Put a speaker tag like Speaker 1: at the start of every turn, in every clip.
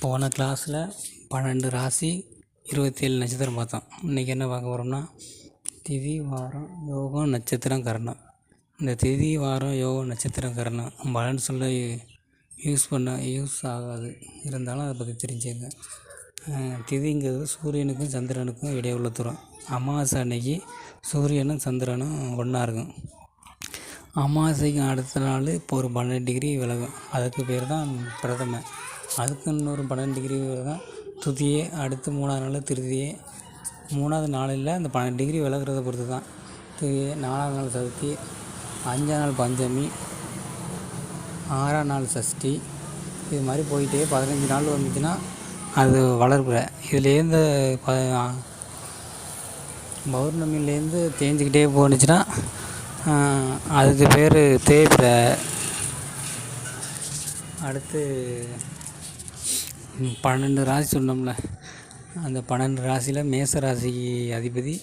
Speaker 1: போன கிளாஸில் 12 ராசி 27 நட்சத்திரம் பார்த்தோம். இன்றைக்கி என்ன பார்க்க போகிறோம்னா திதி வாரம் யோகம் நட்சத்திரம் கரணம். இந்த திதி வாரம் யோகம் நட்சத்திரம் கரணம் பலன் சொல்ல யூஸ் ஆகாது, இருந்தாலும் அதை பற்றி தெரிஞ்சுங்க. திதிங்கிறது சூரியனுக்கும் சந்திரனுக்கும் இடையே உள்ள தூரம். அமாவாசை அன்னைக்கு சூரியனும் சந்திரனும் ஒன்றா இருக்கும். அமாவாசைக்கு அடுத்த நாள் இப்போ ஒரு 12 டிகிரி விலகும், அதுக்கு பேர் தான் பிரதமை. அதுக்கு இன்னொரு 12 டிகிரி தான் துதியே. அடுத்து 3ஆவது நாள் திருதியே. 3ஆவது நாளில் அந்த 12 டிகிரி விலகிறத பொறுத்து தான் துதியே. 4ஆவது நாள் சதுர்த்தி, 5ஆம் நாள் பஞ்சமி, 6ஆம் நாள் சஷ்டி. இது மாதிரி போயிட்டே 15 நாள் வந்துச்சுன்னா அது வளர்ப்புற. இதுலேருந்து பௌர்ணமிலேருந்து தேஞ்சிக்கிட்டே போணுச்சுன்னா அதுக்கு பேர் தேய்பிறை. அடுத்து 12 ராசி சொன்னோம்ல, அந்த 12 ராசியில் மேச ராசிக்கு அதிபதி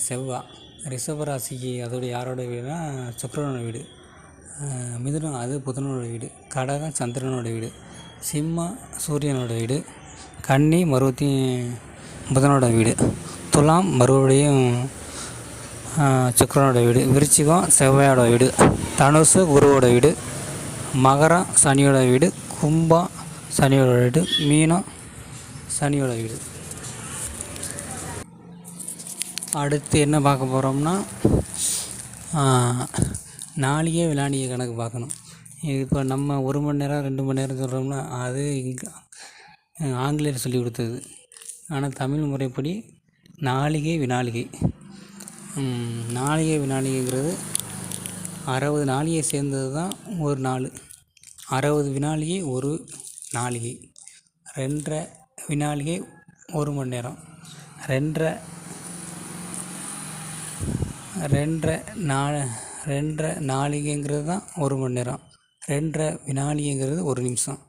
Speaker 1: செவ்வாய், ரிஷப ராசிக்கு அதோடைய யாரோட வீடுனா சுக்கிரனோட வீடு, மிதுனம் அது புதனோட வீடு, கடகம் சந்திரனோட வீடு, சிம்மம் சூரியனோட வீடு, கன்னி புதனோட வீடு, துலாம் மறுபடியும் சுக்கிரனோட வீடு, விருச்சிகம் செவ்வாயோட வீடு, தனுசு குருவோட வீடு, மகரம் சனியோட வீடு, கும்பம் சனியோட வீடு, மீனம் சனியோட வீடு. அடுத்து என்ன பார்க்க போகிறோம்னா நாளிகை விநாடிகை கணக்கு பார்க்கணும். இப்போ நம்ம 1 மணி நேரம் 2 மணி நேரம் சொல்கிறோம்னா அது இங்கே ஆங்கிலேயர் சொல்லி கொடுத்தது. ஆனால் தமிழ் முறைப்படி நாளிகை விநாளிகை. நாளிகை விநாளிகைங்கிறது 60 நாளிகை சேர்ந்தது தான் ஒரு நாள். 60 விநாளிகை ஒரு நாளிகை, 2.5 விநாளிகை 1 மணி நேரம், 2.5 நாளிகைங்கிறது தான் 1 மணி நேரம், 2.5 விநாளிகைங்கிறது 1 நிமிஷம்.